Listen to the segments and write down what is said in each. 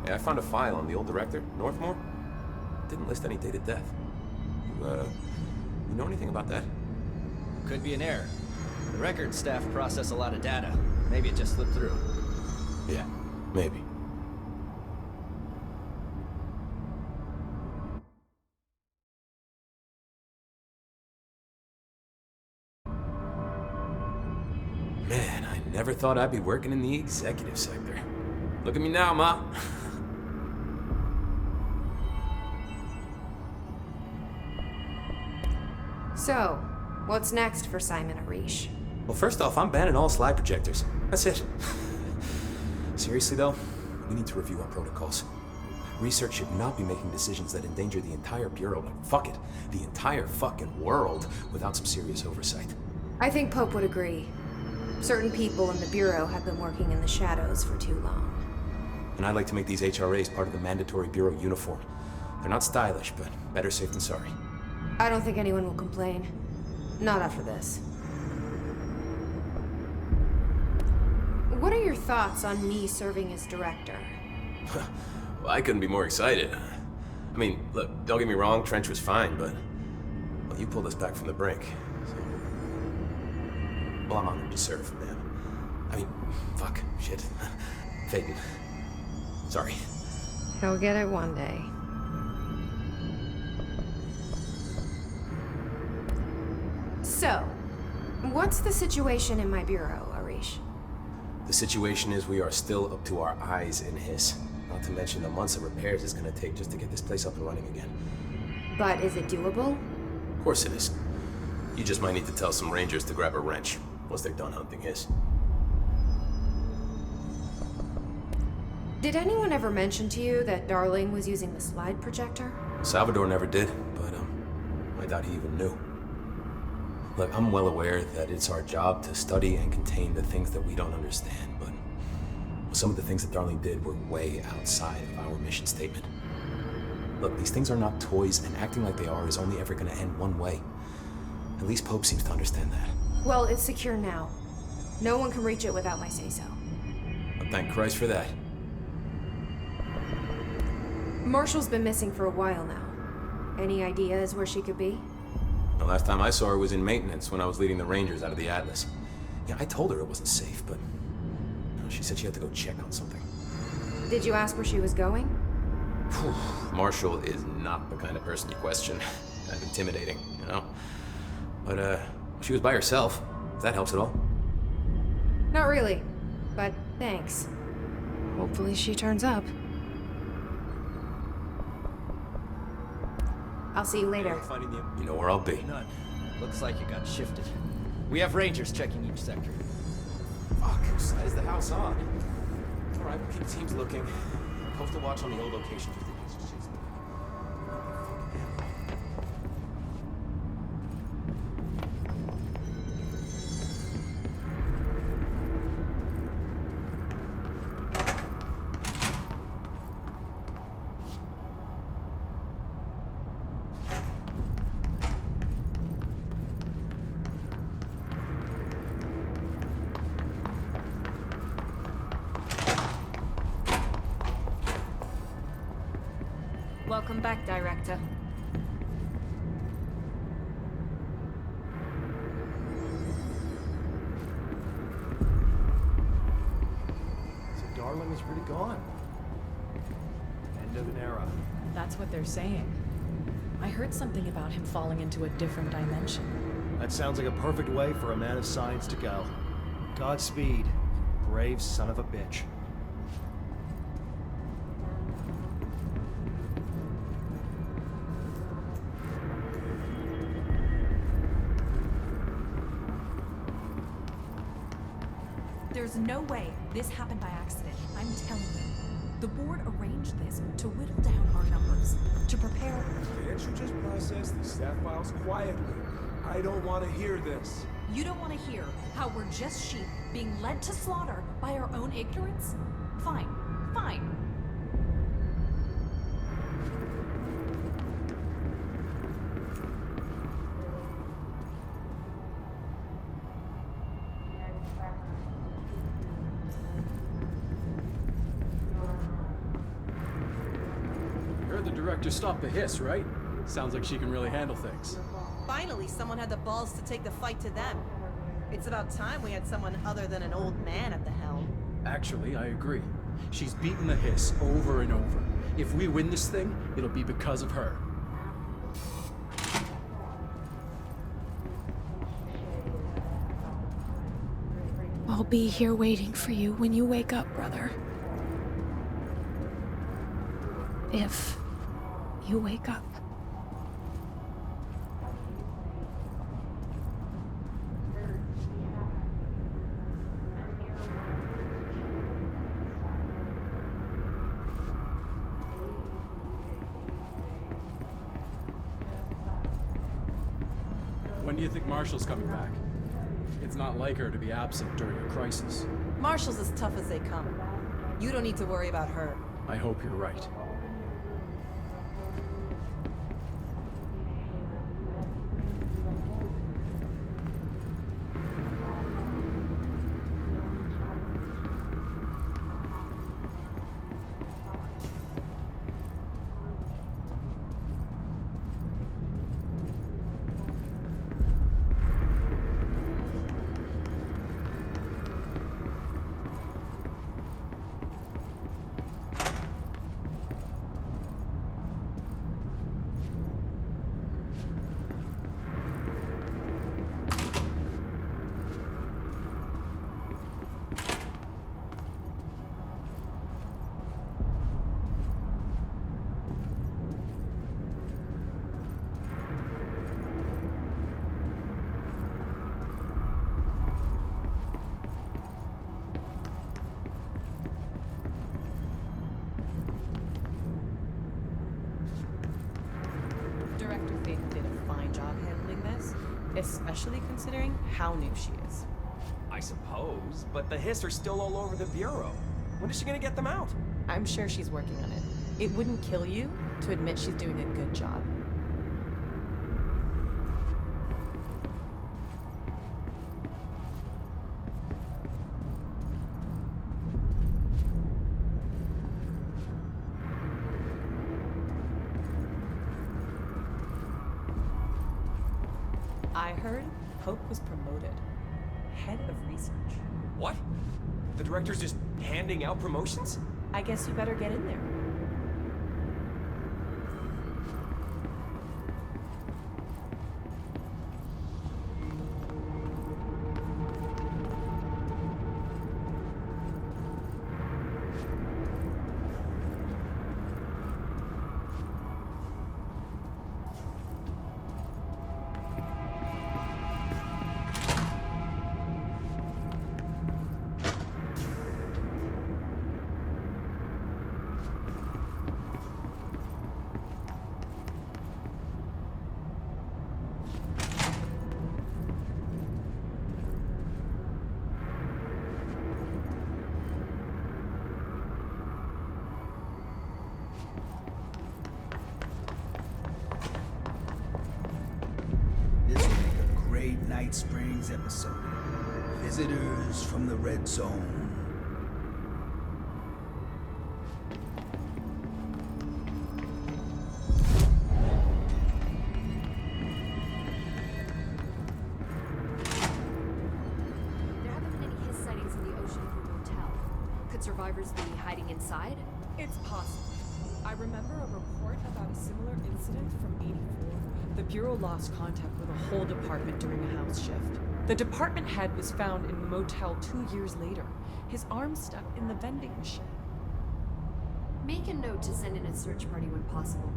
Hey, I found a file on the old director, Northmore. Didn't list any dated death. You know anything about that? Could be an error. The records staff process a lot of data. Maybe it just slipped through. Yeah, maybe. Man, I never thought I'd be working in the executive sector. Look at me now, Ma. So, what's next for Simon Arish? Well, first off, I'm banning all slide projectors. That's it. Seriously, though, we need to review our protocols. Research should not be making decisions that endanger the entire Bureau, like, fuck it, the entire fucking world, without some serious oversight. I think Pope would agree. Certain people in the Bureau have been working in the shadows for too long. And I'd like to make these HRAs part of the mandatory Bureau uniform. They're not stylish, but better safe than sorry. I don't think anyone will complain. Not after this. What are your thoughts on me serving as director? Well, I couldn't be more excited. I mean, look, don't get me wrong, Trench was fine, but... well, you pulled us back from the brink, so... well, I'm honored to serve, man. I mean, fuck, shit. Phaeton. Sorry. He'll get it one day. So, what's the situation in my bureau, Arish? The situation is we are still up to our eyes in his. Not to mention the months of repairs it's gonna take just to get this place up and running again. But is it doable? Of course it is. You just might need to tell some rangers to grab a wrench once they're done hunting his. Did anyone ever mention to you that Darling was using the slide projector? Salvador never did, but I doubt he even knew. Look, I'm well aware that it's our job to study and contain the things that we don't understand, but some of the things that Darling did were way outside of our mission statement. Look, these things are not toys, and acting like they are is only ever gonna end one way. At least Pope seems to understand that. Well, it's secure now. No one can reach it without my say-so. But thank Christ for that. Marshall's been missing for a while now. Any ideas where she could be? The last time I saw her was in maintenance when I was leading the Rangers out of the Atlas. Yeah, I told her it wasn't safe, but she said she had to go check on something. Did you ask where she was going? Marshall is not the kind of person you question. Kind of intimidating, you know? But, she was by herself, if that helps at all. Not really, but thanks. Hopefully she turns up. I'll see you later. You know where I'll be. None. Looks like it got shifted. We have rangers checking each sector. Fuck, whose side is the house on? Alright, we'll keep teams looking. Postal watch on the old location. Welcome back, Director. So Darling is really gone. End of an era. That's what they're saying. I heard something about him falling into a different dimension. That sounds like a perfect way for a man of science to go. Godspeed, brave son of a bitch. There's no way this happened by accident, I'm telling you. The board arranged this to whittle down our numbers, to prepare... Can't you just process these staff files quietly? I don't want to hear this. You don't want to hear how we're just sheep being led to slaughter by our own ignorance? Fine, fine. Director stopped the hiss, right? Sounds like she can really handle things. Finally, someone had the balls to take the fight to them. It's about time we had someone other than an old man at the helm. Actually, I agree. She's beaten the hiss over and over. If we win this thing, it'll be because of her. I'll be here waiting for you when you wake up, brother. If you wake up. When do you think Marshall's coming back? It's not like her to be absent during a crisis. Marshall's as tough as they come. You don't need to worry about her. I hope you're right. Director Faith did a fine job handling this, especially considering how new she is. I suppose, but the hiss are still all over the Bureau. When is she gonna get them out? I'm sure she's working on it. It wouldn't kill you to admit she's doing a good job. I heard Pope was promoted. Head of research. What? The director's just handing out promotions? I guess you better get in there. This will make a great Night Springs episode. Visitors from the Red Zone. There haven't been any hiss sightings in the Ocean View Motel. Could survivors be hiding inside? It's possible. I remember a report about a similar incident from '84. The Bureau lost contact with a whole department during a house shift. The department head was found in the motel 2 years later, his arm stuck in the vending machine. Make a note to send in a search party when possible.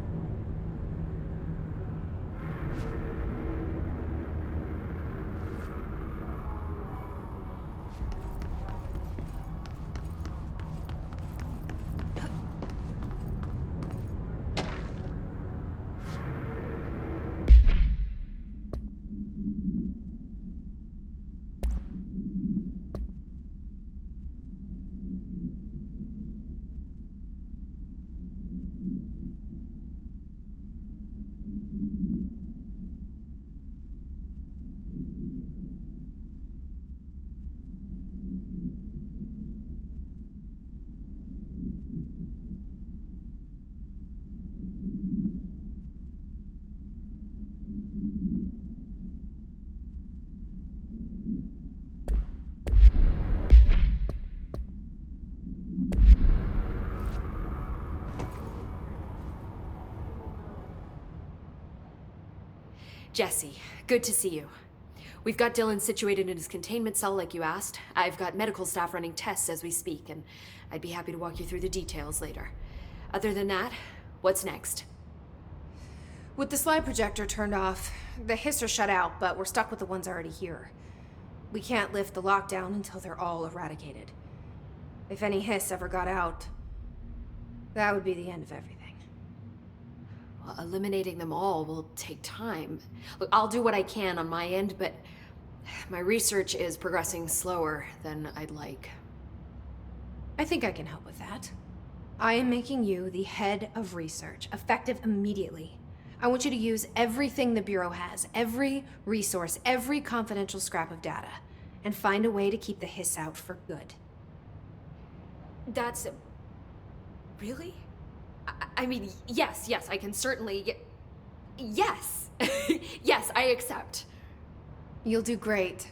Jesse, good to see you. We've got Dylan situated in his containment cell like you asked. I've got medical staff running tests as we speak, and I'd be happy to walk you through the details later. Other than that, what's next? With the slide projector turned off, the hiss are shut out, but we're stuck with the ones already here. We can't lift the lockdown until they're all eradicated. If any hiss ever got out, that would be the end of everything. Well, eliminating them all will take time. Look, I'll do what I can on my end, but my research is progressing slower than I'd like. I think I can help with that. I am making you the head of research, effective immediately. I want you to use everything the Bureau has, every resource, every confidential scrap of data, and find a way to keep the hiss out for good. That's... really? I mean, yes, I can certainly... Yes! Yes, I accept. You'll do great.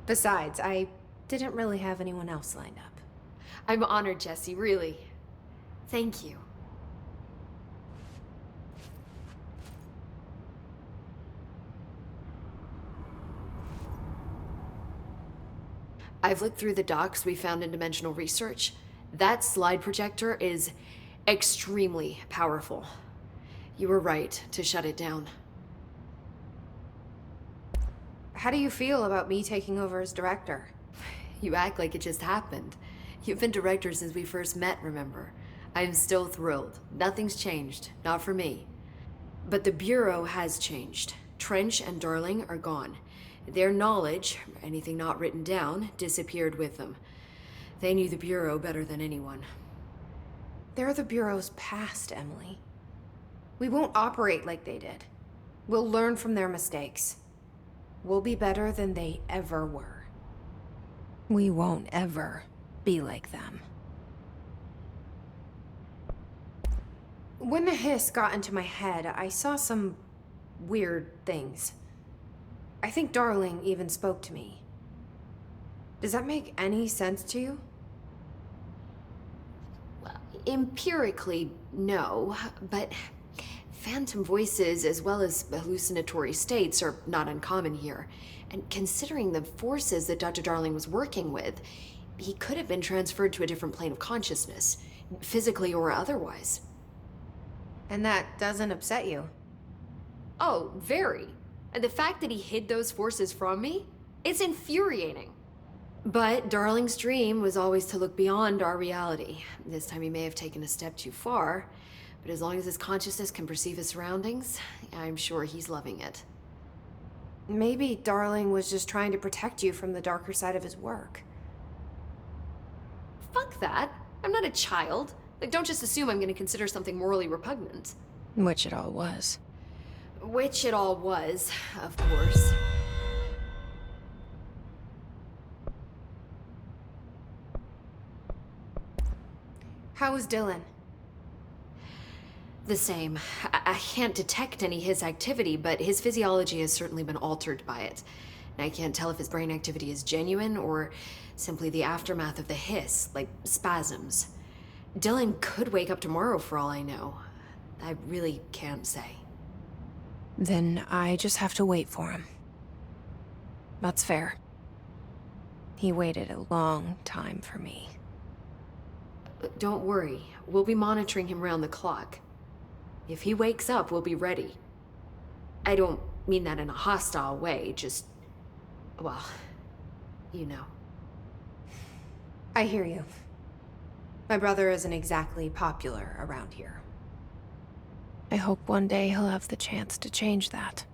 Besides, I didn't really have anyone else lined up. I'm honored, Jesse, really. Thank you. I've looked through the docs we found in Dimensional Research. That slide projector is extremely powerful. You were right to shut it down. How do you feel about me taking over as director? You act like it just happened. You've been director since we first met, remember? I'm still thrilled. Nothing's changed. Not for me. But the Bureau has changed. Trench and Darling are gone. Their knowledge, anything not written down, disappeared with them. They knew the Bureau better than anyone. They're the Bureau's past, Emily. We won't operate like they did. We'll learn from their mistakes. We'll be better than they ever were. We won't ever be like them. When the hiss got into my head, I saw some weird things. I think Darling even spoke to me. Does that make any sense to you? Empirically, no, but phantom voices as well as hallucinatory states are not uncommon here. And considering the forces that Dr. Darling was working with, he could have been transferred to a different plane of consciousness, physically or otherwise. And that doesn't upset you? Oh, very. And the fact that he hid those forces from me, it's infuriating. But Darling's dream was always to look beyond our reality. This time he may have taken a step too far, but as long as his consciousness can perceive his surroundings, I'm sure he's loving it. Maybe Darling was just trying to protect you from the darker side of his work. Fuck that. I'm not a child. Like, don't just assume I'm gonna consider something morally repugnant. Which it all was. Which it all was, of course. How is Dylan? The same. I can't detect any his activity, but his physiology has certainly been altered by it. And I can't tell if his brain activity is genuine or simply the aftermath of the hiss, like spasms. Dylan could wake up tomorrow for all I know. I really can't say. Then I just have to wait for him. That's fair. He waited a long time for me. Don't worry. We'll be monitoring him round the clock. If he wakes up, we'll be ready. I don't mean that in a hostile way, just... well, you know. I hear you. My brother isn't exactly popular around here. I hope one day he'll have the chance to change that.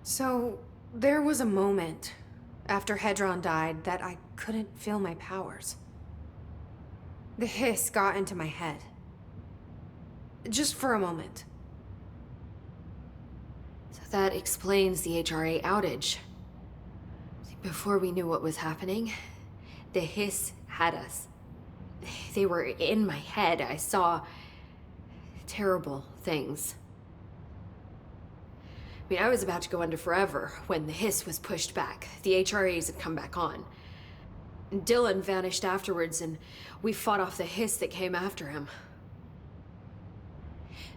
So, there was a moment after Hedron died that I couldn't feel my powers. The hiss got into my head. Just for a moment. So that explains the HRA outage. Before we knew what was happening, the hiss had us. They were in my head. I saw terrible things. I mean, I was about to go under forever when the hiss was pushed back. The HRAs had come back on. Dylan vanished afterwards, and we fought off the hiss that came after him.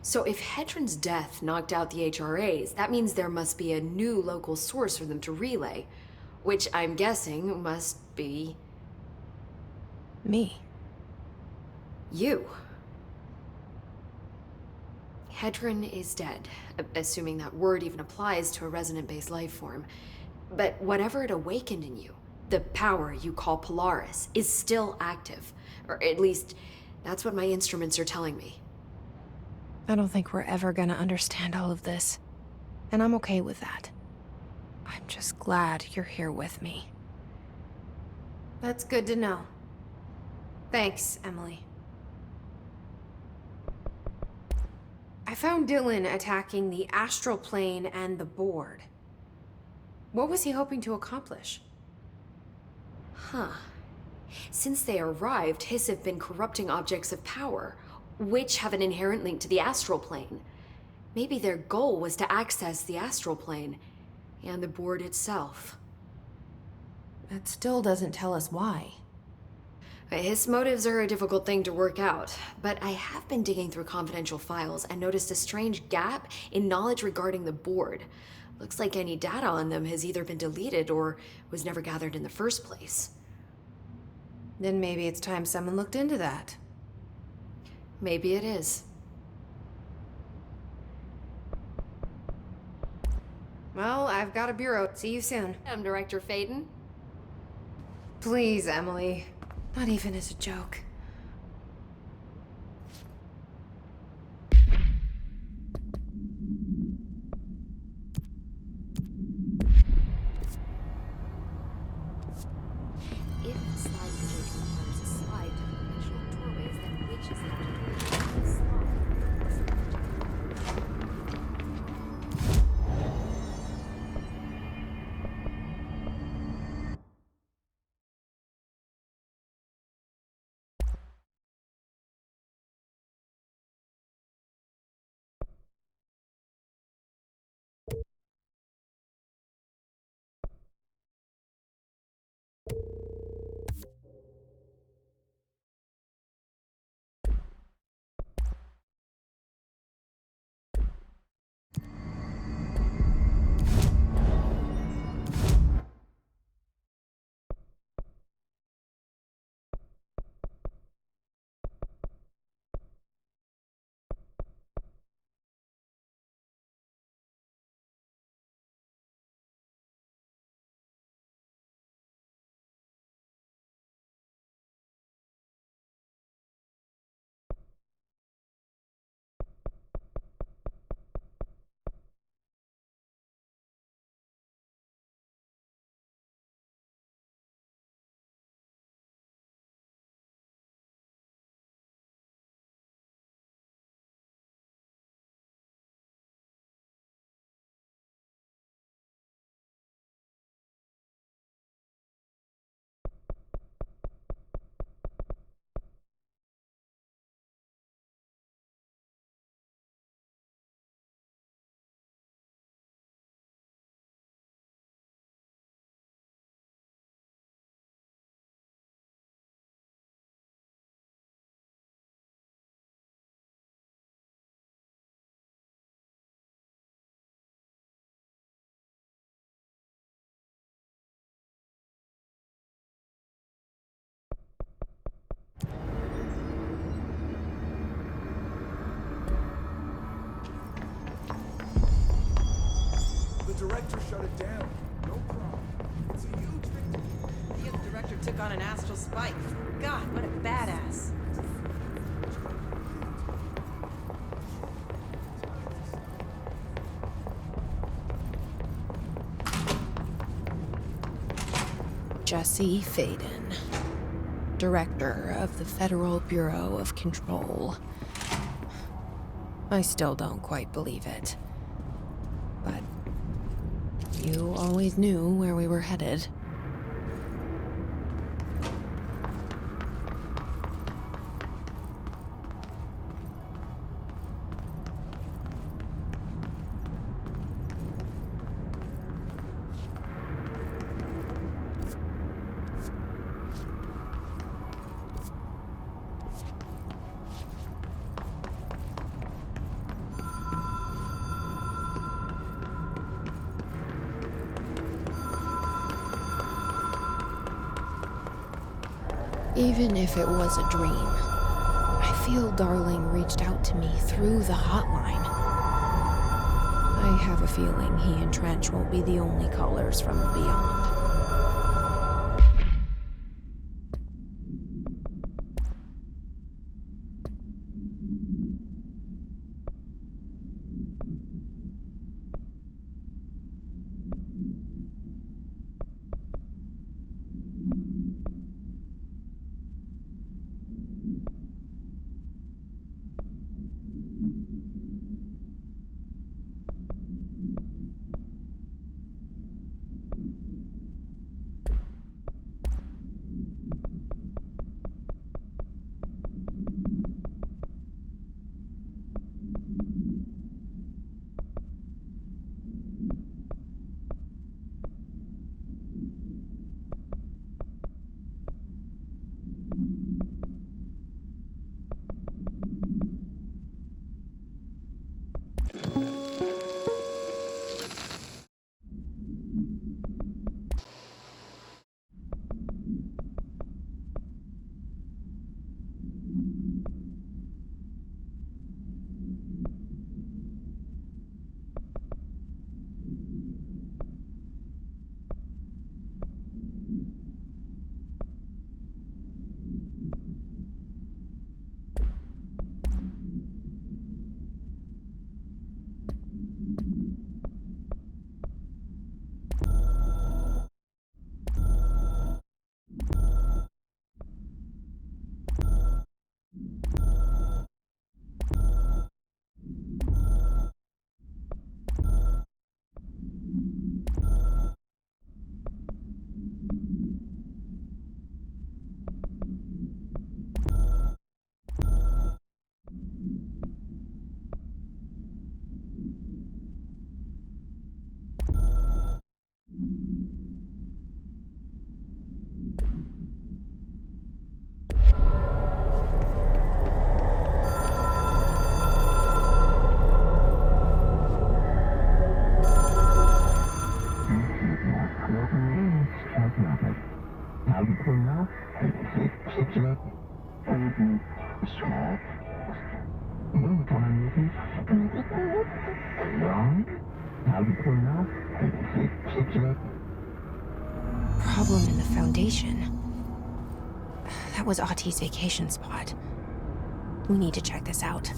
So if Hedron's death knocked out the HRAs, that means there must be a new local source for them to relay, which I'm guessing must be... Me. You. Hedron is dead, assuming that word even applies to a resonant-based life form. But whatever it awakened in you, the power you call Polaris, is still active. Or at least, that's what my instruments are telling me. I don't think we're ever gonna understand all of this. And I'm okay with that. I'm just glad you're here with me. That's good to know. Thanks, Emily. I found Dylan attacking the astral plane and the board. What was he hoping to accomplish? Huh. Since they arrived, Hiss have been corrupting objects of power, which have an inherent link to the astral plane. Maybe their goal was to access the astral plane and the board itself. That still doesn't tell us why. His motives are a difficult thing to work out, but I have been digging through confidential files and noticed a strange gap in knowledge regarding the board. Looks like any data on them has either been deleted or was never gathered in the first place. Then maybe it's time someone looked into that. Maybe it is. Well, I've got a bureau. See you soon. I'm Director Faden. Please, Emily. Not even as a joke. If the slide projector requires a slide to the conventional doorways, then which is the slide? The director shut it down. No problem. It's a huge victory. The director took on an astral spike. God, what a badass. Jesse Faden, Director of the Federal Bureau of Control. I still don't quite believe it. But you always knew where we were headed. Even if it was a dream, I feel Darling reached out to me through the hotline. I have a feeling he and Trench won't be the only callers from beyond. Problem in the Foundation. That was Auti's vacation spot. We need to check this out.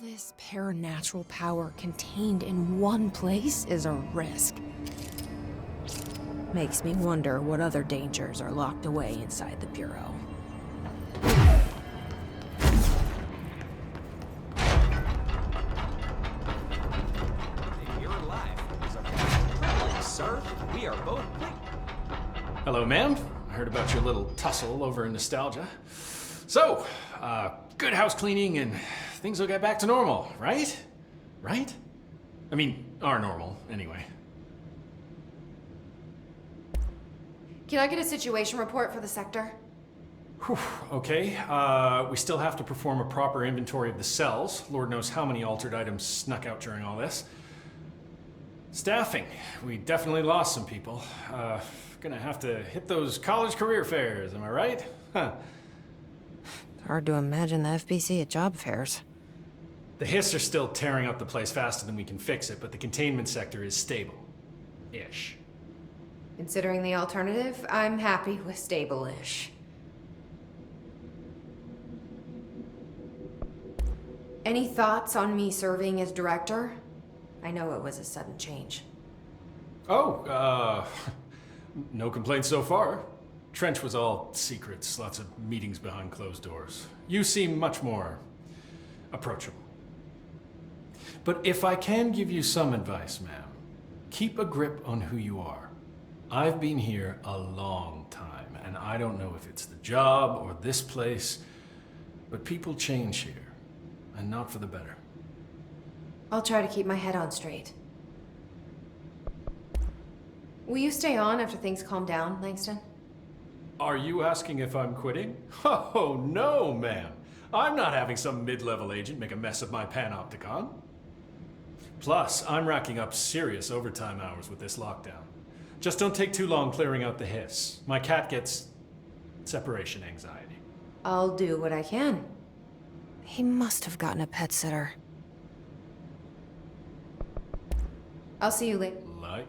this paranatural power contained in one place is a risk. Makes me wonder what other dangers are locked away inside the Bureau. You're alive. It's a privilege, sir. We are both Hello, ma'am. I heard about your little tussle over in Nostalgia. So, good house cleaning and things will get back to normal, right? Right? I mean, our normal, anyway. Can I get a situation report for the sector? Whew, okay, we still have to perform a proper inventory of the cells. Lord knows how many altered items snuck out during all this. Staffing. We definitely lost some people. Gonna have to hit those college career fairs, am I right? Huh. Hard to imagine the FBC at job fairs. The Hiss are still tearing up the place faster than we can fix it, but the containment sector is stable-ish. Considering the alternative, I'm happy with stable-ish. Any thoughts on me serving as director? I know it was a sudden change. Oh, no complaints so far. Trench was all secrets, lots of meetings behind closed doors. You seem much more approachable. But if I can give you some advice, ma'am, keep a grip on who you are. I've been here a long time, and I don't know if it's the job or this place, but people change here, and not for the better. I'll try to keep my head on straight. Will you stay on after things calm down, Langston? Are you asking if I'm quitting? Oh, no, ma'am. I'm not having some mid-level agent make a mess of my panopticon. Plus, I'm racking up serious overtime hours with this lockdown. Just don't take too long clearing out the Hiss. My cat gets separation anxiety. I'll do what I can. He must have gotten a pet sitter. I'll see you later. Like?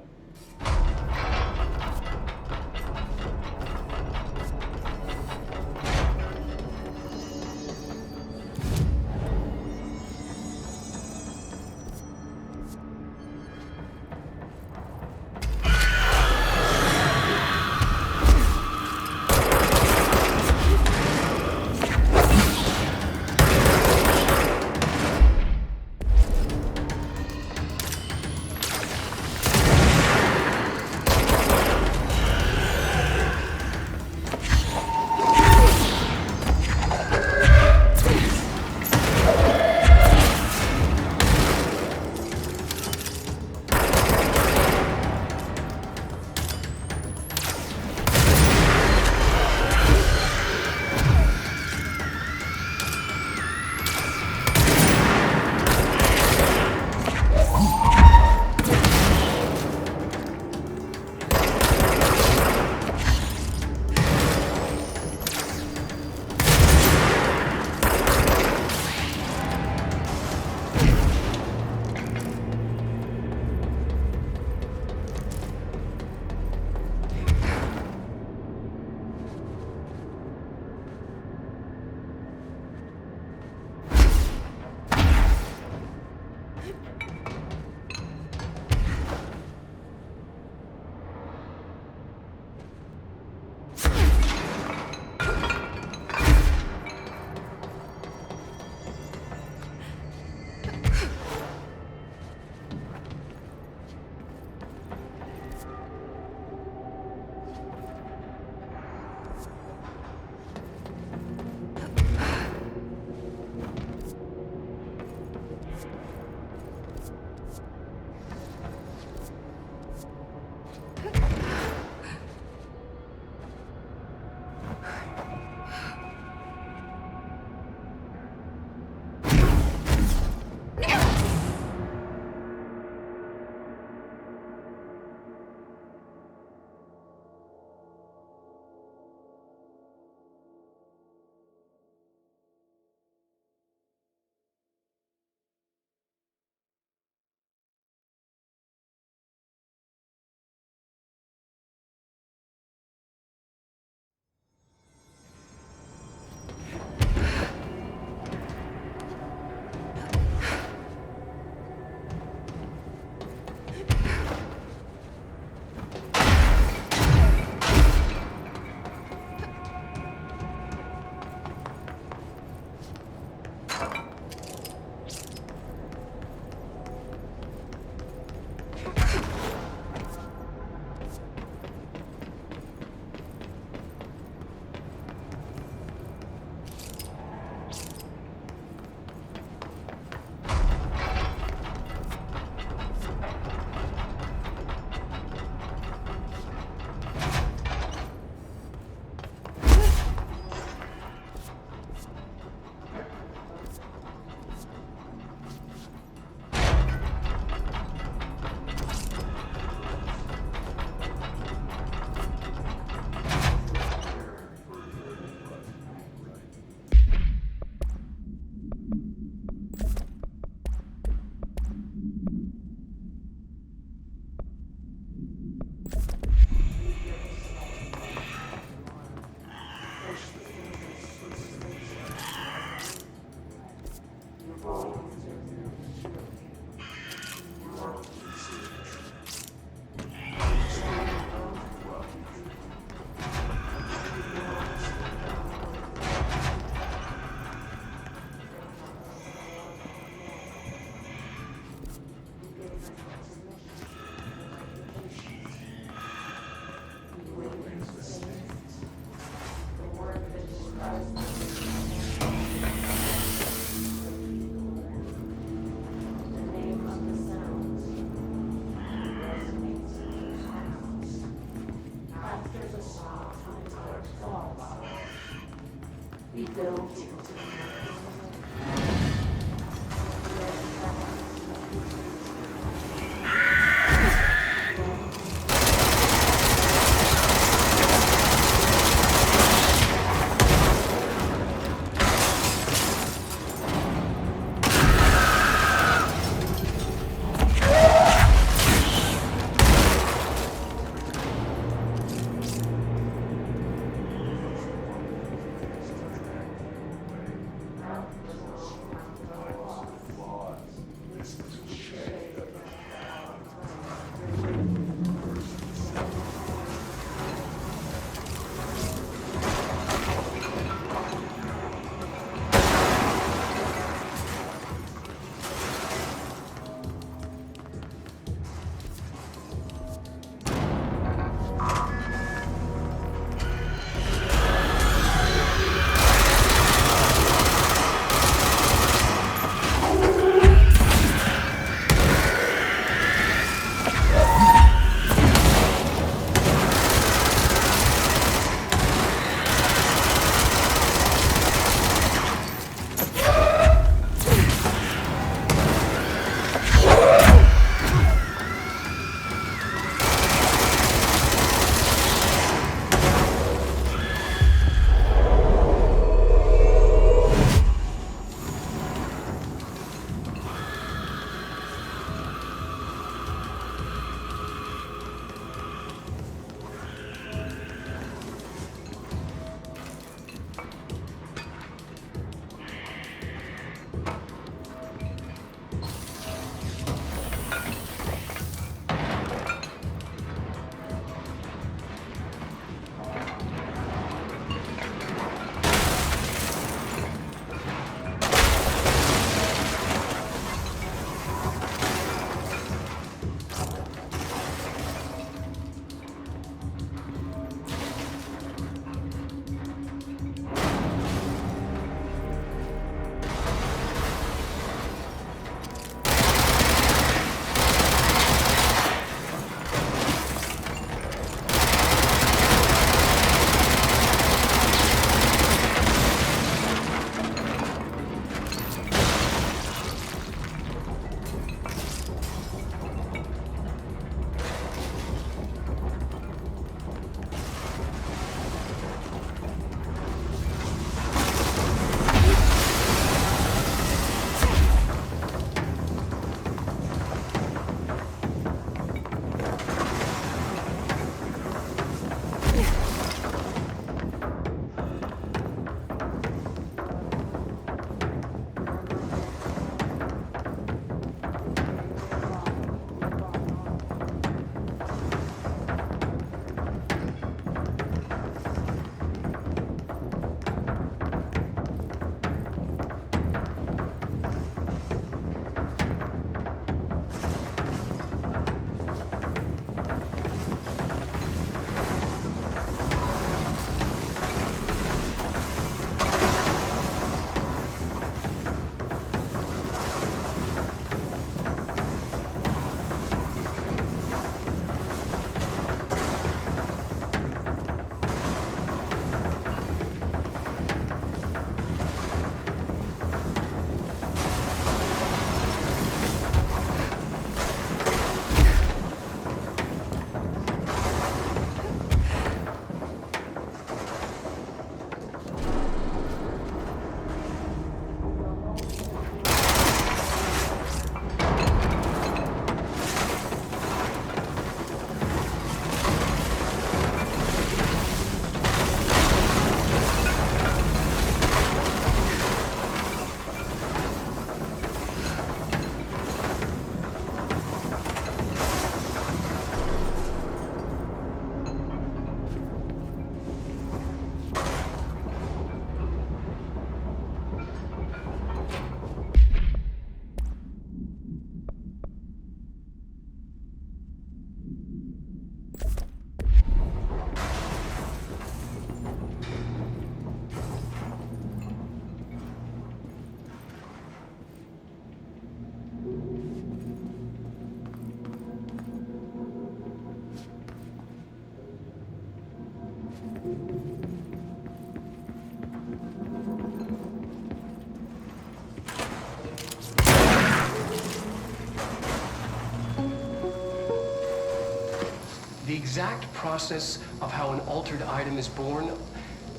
The exact process of how an altered item is born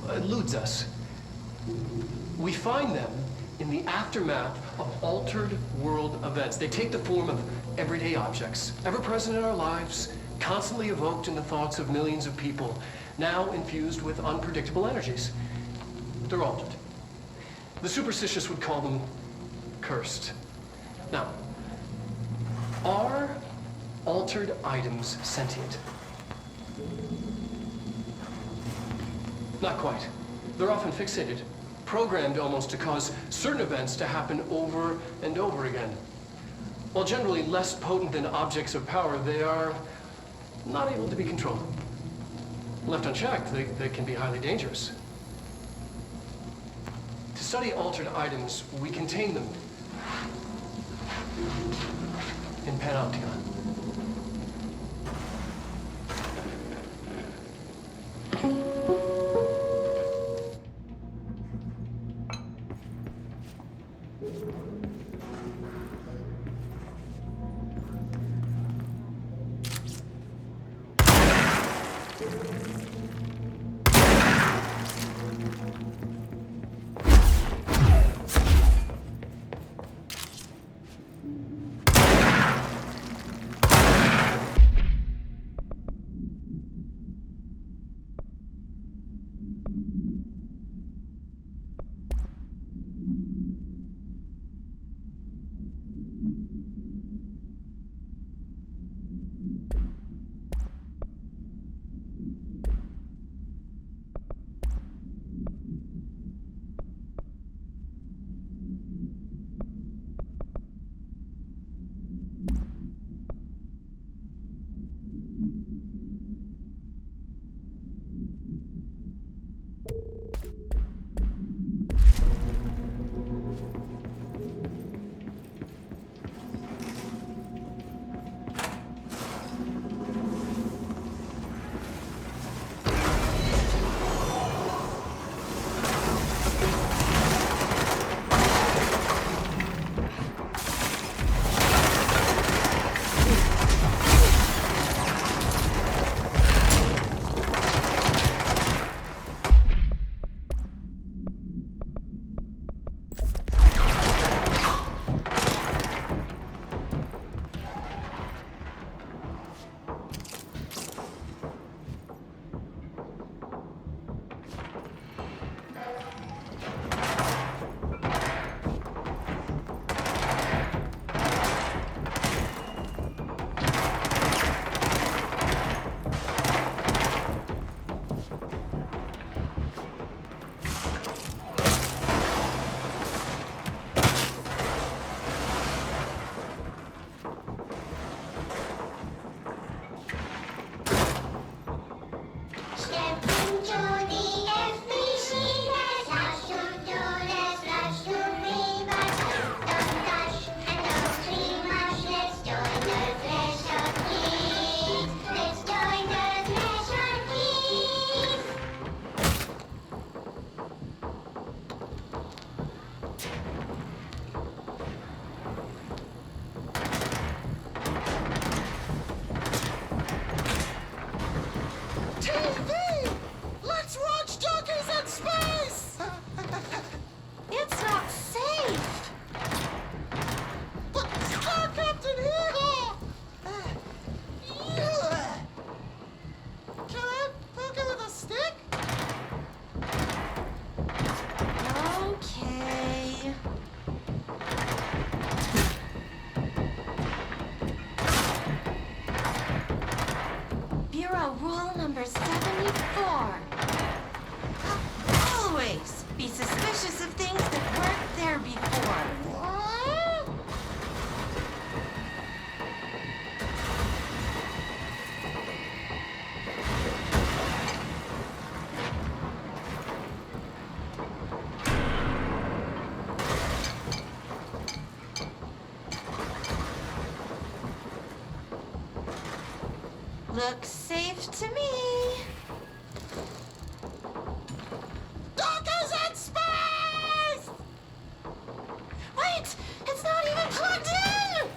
eludes us. We find them in the aftermath of altered world events. They take the form of everyday objects, ever present in our lives, constantly evoked in the thoughts of millions of people, now infused with unpredictable energies. They're altered. The superstitious would call them cursed. Now, altered items sentient? Not quite. They're often fixated, programmed almost to cause certain events to happen over and over again. While generally less potent than objects of power, they are not able to be controlled. Left unchecked, they can be highly dangerous. To study altered items, we contain them in Panopticon. Rule number 74. Always be suspicious of things that weren't there before. What? Looks safe to me. Dockers in space! Wait! It's not even plugged in!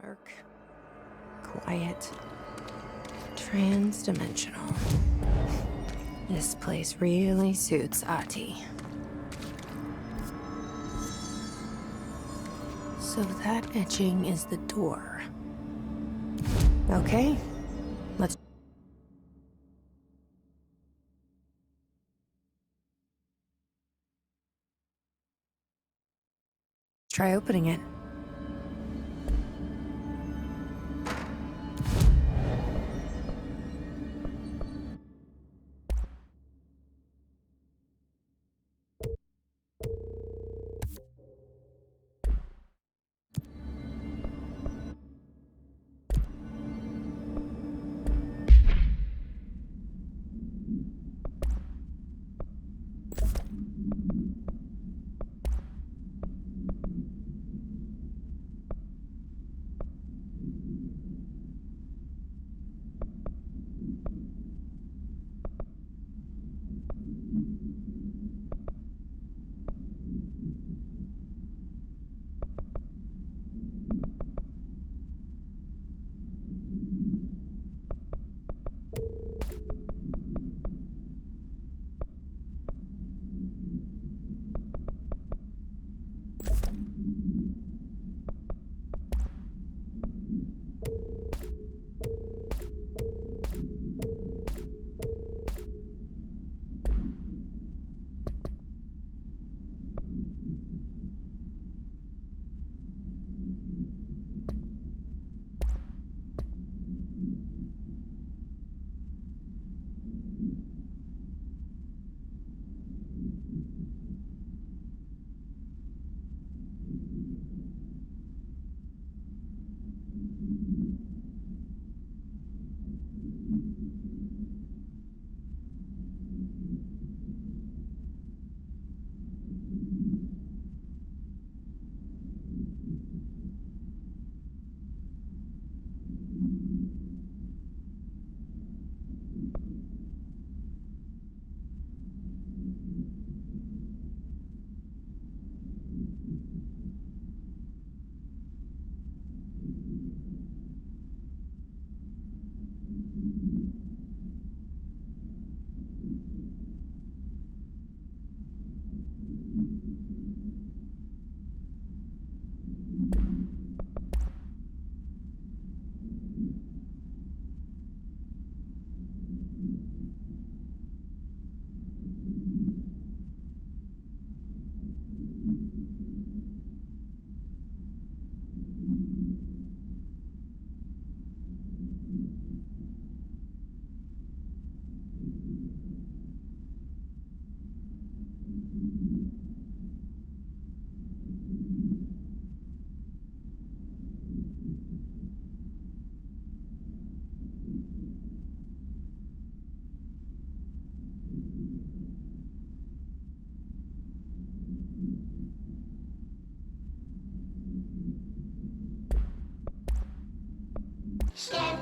Dark, quiet, trans-dimensional. This place really suits Ahti. So that etching is the door. Okay, let's try opening it. Scan